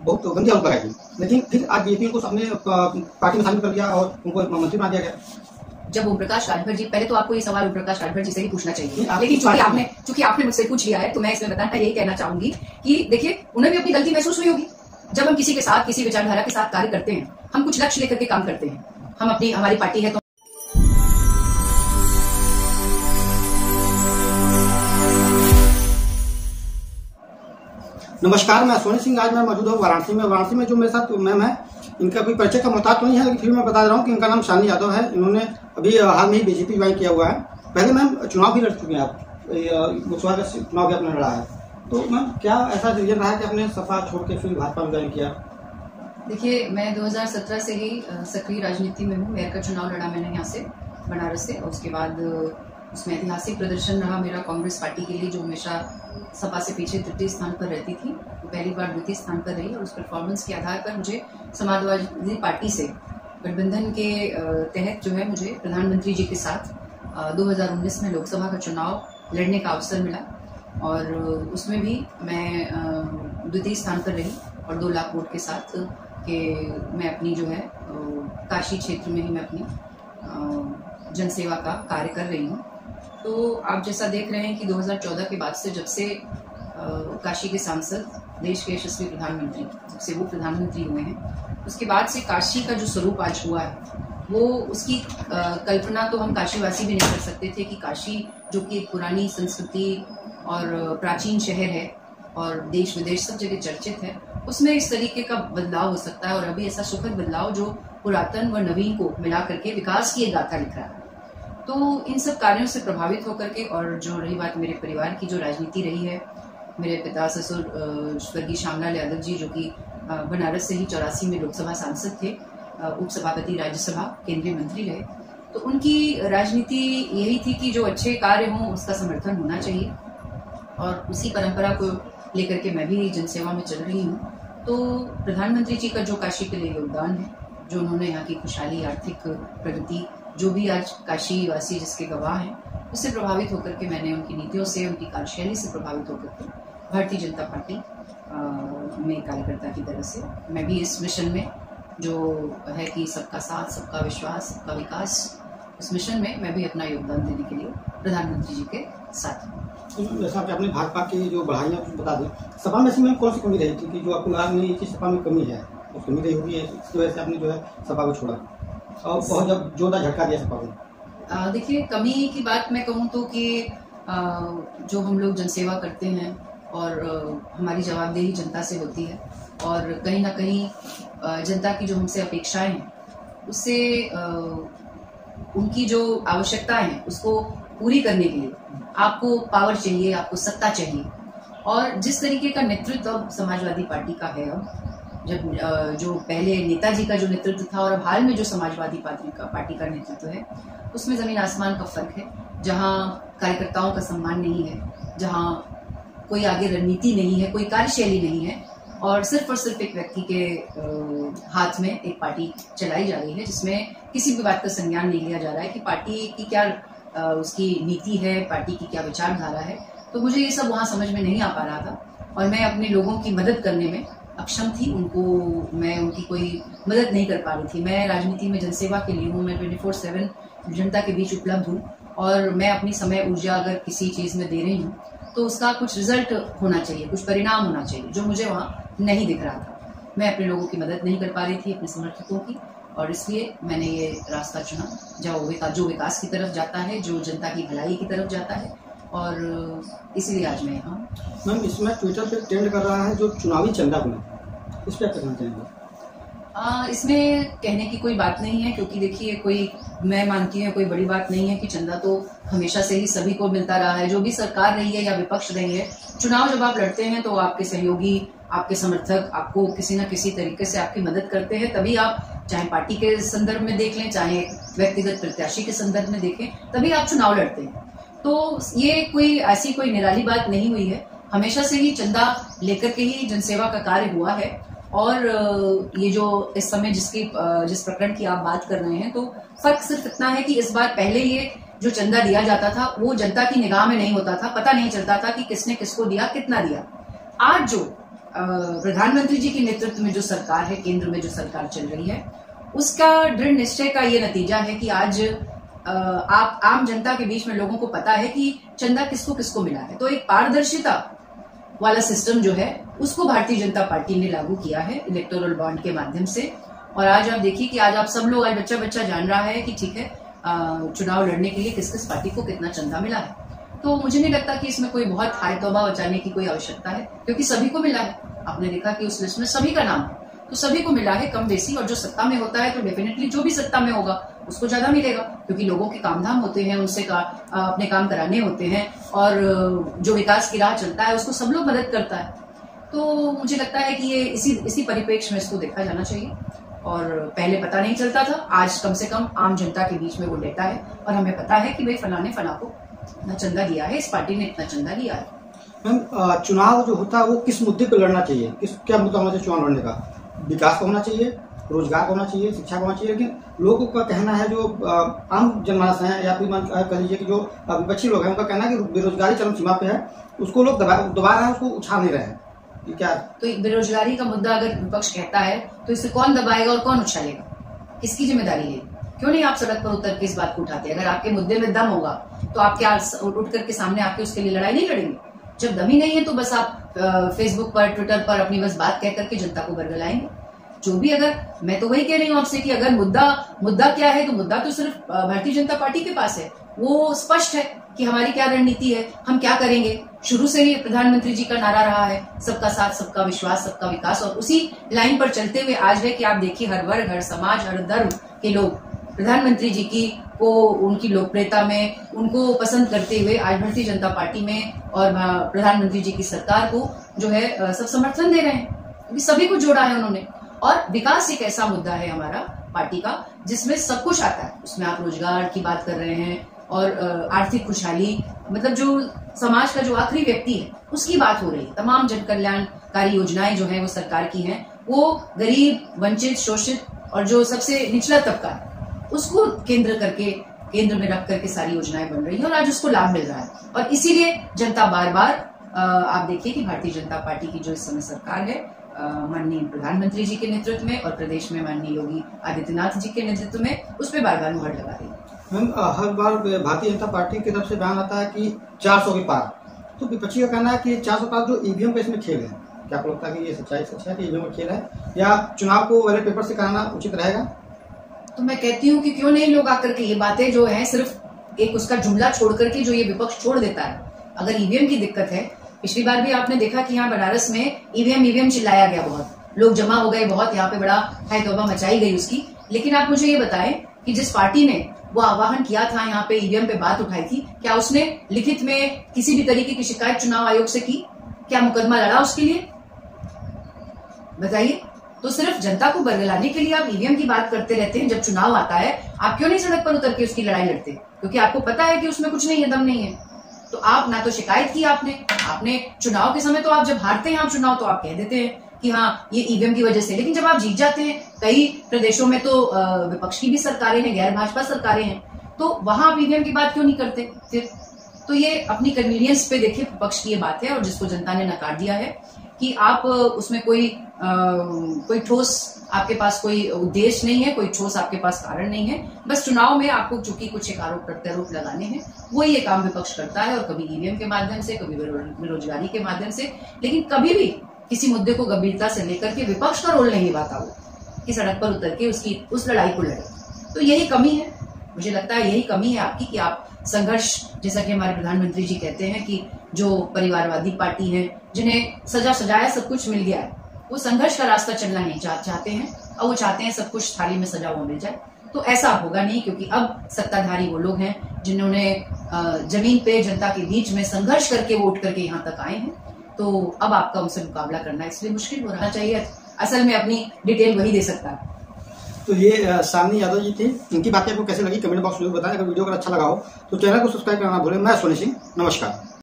बहुत गंदी आरोप लगाई थी, लेकिन फिर आज बीजेपी को अपने पार्टी में शामिल कर दिया और उनको मंत्री बना दिया गया। जब ओम प्रकाश राजभर जी, पहले तो आपको ये सवाल ओम प्रकाश राजभर जी से ही पूछना चाहिए, लेकिन चूंकि आपने मुझसे पूछ लिया है तो मैं इसमें बताना यही कहना चाहूंगी कि देखिए, उन्हें भी अपनी गलती महसूस हुई होगी। जब हम किसी के साथ, किसी विचारधारा के साथ कार्य करते हैं, हम कुछ लक्ष्य लेकर के काम करते हैं, हमारी पार्टी है तो नमस्कार, मैं सोनी सिंह। आज मैं मौजूद हूँ वाराणसी में। वाराणसी में जो मेरे साथ मैम है, इनका कोई परिचय का मोहताज तो नहीं है, लेकिन फिर मैं बता रहा हूँ कि इनका नाम शालिनी यादव है। इन्होंने अभी हाल में ही बीजेपी ज्वाइन किया हुआ है। पहले मैम चुनाव भी लड़ चुके हैं आप, लोकसभा का चुनाव भी आपने लड़ा है, तो मैम क्या ऐसा रीजन रहा है कि आपने सपा छोड़ के फिर भाजपा में ज्वाइन किया? देखिए, मैं 2017 से ही सक्रिय राजनीति में हूँ। मेयर का चुनाव लड़ा मैंने यहाँ से, बनारस से, और उसके बाद उसमें ऐतिहासिक प्रदर्शन रहा मेरा कांग्रेस पार्टी के लिए, जो हमेशा सपा से पीछे तृतीय स्थान पर रहती थी, तो पहली बार द्वितीय स्थान पर रही। और उस परफॉर्मेंस के आधार पर मुझे समाजवादी पार्टी से गठबंधन के तहत जो है, मुझे प्रधानमंत्री जी के साथ 2019 में लोकसभा का चुनाव लड़ने का अवसर मिला, और उसमें भी मैं द्वितीय स्थान पर रही, और 2 लाख वोट के साथ कि मैं अपनी जो है काशी क्षेत्र में ही मैं अपनी जनसेवा का कार्य कर रही हूँ। तो आप जैसा देख रहे हैं कि 2014 के बाद से, जब से काशी के सांसद, देश के यशस्वी प्रधानमंत्री, जब से वो प्रधानमंत्री हुए हैं, उसके बाद से काशी का जो स्वरूप आज हुआ है, वो उसकी कल्पना तो हम काशीवासी भी नहीं कर सकते थे कि काशी, जो कि एक पुरानी संस्कृति और प्राचीन शहर है और देश विदेश सब जगह चर्चित है, उसमें इस तरीके का बदलाव हो सकता है। और अभी ऐसा सुखद बदलाव जो पुरातन व नवीन को मिला करके विकास की एक गाथा लिख रहा है। तो इन सब कार्यों से प्रभावित होकर के, और जो रही बात मेरे परिवार की जो राजनीति रही है, मेरे पिता ससुर स्वर्गीय श्यामलाल यादव जी, जो कि बनारस से ही 84 में लोकसभा सांसद थे, उपसभापति राज्यसभा, केंद्रीय मंत्री रहे, तो उनकी राजनीति यही थी कि जो अच्छे कार्य हों उसका समर्थन होना चाहिए, और उसी परंपरा को लेकर के मैं भी जनसेवा में चल रही हूँ। तो प्रधानमंत्री जी का जो काशी के लिए योगदान है, जो उन्होंने यहाँ की खुशहाली, आर्थिक प्रगति, जो भी आज काशी वासी जिसके गवाह हैं, उससे प्रभावित होकर के मैंने उनकी नीतियों से, उनकी कार्यशैली से प्रभावित होकर के भारतीय जनता पार्टी में कार्यकर्ता की तरह से मैं भी इस मिशन में, जो है कि सबका साथ, सबका विश्वास, सबका विकास, उस मिशन में मैं भी अपना योगदान देने के लिए प्रधानमंत्री जी के साथ हूँ। जैसा कि आपने भाजपा की जो बढ़ाइयाँ बता दी, सपा में इसमें कौन सी कमी रही थी कि जो आपको लगा नहीं कि सपा में कमी है, तो कमी रही होगी, इसकी वजह से आपने जो है सपा को छोड़ा और बहुत जब जोरदार झटका दिया सपा को? देखिए, कमी की बात मैं कहूँ तो कि जो हम लोग जनसेवा करते हैं और हमारी जवाबदेही जनता से होती है, और कहीं ना कहीं जनता की जो हमसे अपेक्षाएं हैं, उससे उनकी जो आवश्यकताएं हैं उसको पूरी करने के लिए आपको पावर चाहिए, आपको सत्ता चाहिए। और जिस तरीके का नेतृत्व अब समाजवादी पार्टी का है, अब जब जो पहले नेताजी का जो नेतृत्व था और अब हाल में जो समाजवादी पार्टी का नेतृत्व है, उसमें जमीन आसमान का फर्क है। जहां कार्यकर्ताओं का सम्मान नहीं है, जहां कोई आगे रणनीति नहीं है, कोई कार्यशैली नहीं है, और सिर्फ एक व्यक्ति के हाथ में एक पार्टी चलाई जा रही है, जिसमें किसी भी बात का संज्ञान नहीं लिया जा रहा है कि पार्टी की क्या उसकी नीति है, पार्टी की क्या विचारधारा है। तो मुझे ये सब वहां समझ में नहीं आ पा रहा था, और मैं अपने लोगों की मदद करने में अक्षम थी। मैं उनकी कोई मदद नहीं कर पा रही थी। मैं राजनीति में जनसेवा के लिए हूँ, मैं 24/7 जनता के बीच उपलब्ध हूँ, और मैं अपनी समय ऊर्जा अगर किसी चीज में दे रही हूँ तो उसका कुछ रिजल्ट होना चाहिए, कुछ परिणाम होना चाहिए, जो मुझे वहाँ नहीं दिख रहा था। मैं अपने लोगों की मदद नहीं कर पा रही थी, अपने समर्थकों की, और इसलिए मैंने ये रास्ता चुना जो विकास की तरफ जाता है, जो जनता की भलाई की तरफ जाता है, और इसीलिए आज मैं यहाँ हूँ। मैम, इसमें ट्विटर पे ट्रेंड कर रहा है जो चुनावी चंदा को, इस पर कहना चाहेंगे? इसमें कहने की कोई बात नहीं है, क्योंकि देखिए, मैं मानती हूँ कोई बड़ी बात नहीं है कि चंदा तो हमेशा से ही सभी को मिलता रहा है। जो भी सरकार रही है या विपक्ष रही है, चुनाव जब आप लड़ते हैं तो आपके सहयोगी, आपके समर्थक आपको किसी न किसी तरीके से आपकी मदद करते हैं, तभी आप, चाहे पार्टी के संदर्भ में देख लें, चाहे व्यक्तिगत प्रत्याशी के संदर्भ में देखें, तभी आप चुनाव लड़ते हैं। तो ये कोई निराली बात नहीं हुई है। हमेशा से ही चंदा लेकर के ही जनसेवा का कार्य हुआ है, और ये जो इस समय जिस प्रकरण की आप बात कर रहे हैं, तो फर्क सिर्फ इतना है कि इस बार पहले ये जो चंदा दिया जाता था वो जनता की निगाह में नहीं होता था, पता नहीं चलता था कि किसने किसको दिया, कितना दिया। आज जो प्रधानमंत्री जी के नेतृत्व में जो सरकार है, केंद्र में जो सरकार चल रही है, उसका दृढ़ निश्चय का ये नतीजा है कि आज आप आम जनता के बीच में लोगों को पता है कि चंदा किसको किसको मिला है। तो एक पारदर्शिता वाला सिस्टम जो है उसको भारतीय जनता पार्टी ने लागू किया है इलेक्टोरल बॉन्ड के माध्यम से। और आज आप देखिए कि आज आप सब लोग, आज बच्चा बच्चा जान रहा है कि ठीक है चुनाव लड़ने के लिए किस किस पार्टी को कितना चंदा मिला है। तो मुझे नहीं लगता कि इसमें कोई बहुत हाई तौबा बचाने की कोई आवश्यकता है, क्योंकि सभी को मिला है। आपने देखा कि उस लिस्ट में सभी का नाम है, तो सभी को मिला है कम बेसी। और जो सत्ता में होता है तो डेफिनेटली जो भी सत्ता में होगा उसको ज्यादा मिलेगा, क्योंकि लोगों के काम धाम होते हैं, उनसे अपने काम कराने होते हैं, और जो विकास की राह चलता है उसको सब लोग मदद करता है। तो मुझे लगता है कि ये इसी परिप्रेक्ष्य में इसको देखा जाना चाहिए। और पहले पता नहीं चलता था, आज कम से कम आम जनता के बीच में वो लेता है और हमें पता है कि भाई फलाने फला को इतना चंदा दिया है, इस पार्टी ने इतना चंदा दिया है। मैम, चुनाव जो होता है वो किस मुद्दे पर लड़ना चाहिए, क्या मुद्दा होना चाहिए चुनाव लड़ने का? विकास का होना चाहिए, रोजगार का होना चाहिए, शिक्षा का होना चाहिए। लेकिन लोगों का कहना है, जो आम जनमानस है या फिर कह लीजिए कि जो विपक्षी लोग हैं, उनका कहना है कि बेरोजगारी चरम सीमा पे है, उसको लोग दबा रहे हैं, उसको उछाल नहीं रहे हैं। क्या तो बेरोजगारी का मुद्दा अगर विपक्ष कहता है तो इसे कौन दबाएगा और कौन उछालेगा? किसकी जिम्मेदारी है? क्यों नहीं आप सड़क पर उतर के इस बात को उठाते? अगर आपके मुद्दे में दम होगा तो आप क्या उठ करके सामने आके उसके लिए लड़ाई नहीं लड़ेंगे? जब दम ही नहीं है तो बस आप फेसबुक पर, ट्विटर पर अपनी बस बात कह करके जनता को बरगलाएंगे। जो भी, अगर मैं तो वही कह रही हूँ आपसे कि अगर मुद्दा क्या है, तो मुद्दा तो सिर्फ भारतीय जनता पार्टी के पास है। वो स्पष्ट है कि हमारी क्या रणनीति है, हम क्या करेंगे। शुरू से ही प्रधानमंत्री जी का नारा रहा है सबका साथ, सबका विश्वास, सबका विकास, और उसी लाइन पर चलते हुए आज है कि आप देखिए हर वर्ग, हर समाज, हर धर्म के लोग प्रधानमंत्री जी को उनकी लोकप्रियता में उनको पसंद करते हुए आज भारतीय जनता पार्टी में और प्रधानमंत्री जी की सरकार को जो है सब समर्थन दे रहे हैं, क्योंकि सभी को जोड़ा है उन्होंने। और विकास एक ऐसा मुद्दा है हमारा पार्टी का जिसमें सब कुछ आता है। उसमें आप रोजगार की बात कर रहे हैं और आर्थिक खुशहाली, मतलब जो समाज का जो आखिरी व्यक्ति है उसकी बात हो रही है। तमाम जन कल्याणकारी योजनाएं जो है वो सरकार की हैं, वो गरीब, वंचित, शोषित और जो सबसे निचला तबका है उसको केंद्र में रख करके सारी योजनाएं बन रही है और आज उसको लाभ मिल रहा है। और इसीलिए जनता बार बार आप देखिए कि भारतीय जनता पार्टी की जो इस समय सरकार है माननीय प्रधानमंत्री जी के नेतृत्व में और प्रदेश में माननीय योगी आदित्यनाथ जी के नेतृत्व में उस पर बार बार मुहर लगा रही है। मैम, हर बार भारतीय जनता पार्टी की तरफ से बयान आता है कि 400 के पार, तो विपक्षी का कहना है कि 400 पार जो ईवीएम का इसमें खेल है, क्या आपको लगता है कि ये सच्चाई सच है कि ईवीएम का खेल है, या चुनाव को बैलेट पेपर से कराना उचित रहेगा? तो मैं कहती हूँ कि क्यों नहीं लोग आकर के ये बातें जो है सिर्फ एक उसका जुमला छोड़ करके जो ये विपक्ष छोड़ देता है। अगर ईवीएम की दिक्कत है, पिछली बार भी आपने देखा कि यहाँ बनारस में ईवीएम चिल्लाया गया, बहुत लोग जमा हो गए, बहुत यहाँ पे बड़ा हाई तौबा मचाई गई उसकी। लेकिन आप मुझे ये बताएं कि जिस पार्टी ने वो आह्वान किया था, यहाँ पे ईवीएम पे बात उठाई थी, क्या उसने लिखित में किसी भी तरीके की शिकायत चुनाव आयोग से की? क्या मुकदमा लड़ा उसके लिए? बताइए। तो सिर्फ जनता को बरगलाने के लिए आप ईवीएम की बात करते रहते हैं। जब चुनाव आता है आप क्यों नहीं सड़क पर उतर के उसकी लड़ाई लड़ते? क्योंकि आपको पता है कि उसमें कुछ नहीं है, दम नहीं है। तो आप ना तो शिकायत की आपने चुनाव के समय, तो आप जब हारते हैं आप चुनाव तो आप कह देते हैं कि हाँ ये ईवीएम की वजह से। लेकिन जब आप जीत जाते हैं, कई प्रदेशों में तो विपक्ष की भी सरकारें हैं, गैर भाजपा सरकारें हैं, तो वहां आप ईवीएम की बात क्यों नहीं करते फिर? तो ये अपनी कन्वीनियंस पे देखिए विपक्ष की ये बात है, और जिसको जनता ने नकार दिया है कि आप उसमें कोई ठोस आपके पास कोई उद्देश्य नहीं है, कोई ठोस आपके पास कारण नहीं है। बस चुनाव में आपको चूंकि कुछ एक आरोप प्रत्यारोप लगाने हैं, वो ये काम विपक्ष करता है, और कभी ईवीएम के माध्यम से, कभी बेरोजगारी के माध्यम से, लेकिन कभी भी किसी मुद्दे को गंभीरता से लेकर के विपक्ष का रोल नहीं निभाता वो कि सड़क पर उतर के उस लड़ाई को लड़े। तो यही कमी है, मुझे लगता है यही कमी है आपकी कि आप संघर्ष, जैसा कि हमारे प्रधानमंत्री जी कहते हैं कि जो परिवारवादी पार्टी है, जिन्हें सजा सजाया सब कुछ मिल गया है, वो संघर्ष का रास्ता चलना नहीं चाहते हैं, और वो चाहते हैं सब कुछ थाली में सजा हुआ मिल जाए। तो ऐसा होगा नहीं, क्योंकि अब सत्ताधारी वो लोग हैं जिन्होंने जमीन पे जनता के बीच में संघर्ष करके वो उठ करके यहाँ तक आए हैं। तो अब आपका उनसे मुकाबला करना इसलिए मुश्किल हो रहा चाहिए। असल में अपनी डिटेल वही दे सकता है। तो ये शालिनी यादव जी थी, इनकी बातें आपको कैसे लगी कमेंट बॉक्स में बताएं। अगर वीडियो अगर अच्छा लगा हो तो चैनल को सब्सक्राइब करना भूलें। मैं सोनी सिंह, नमस्कार।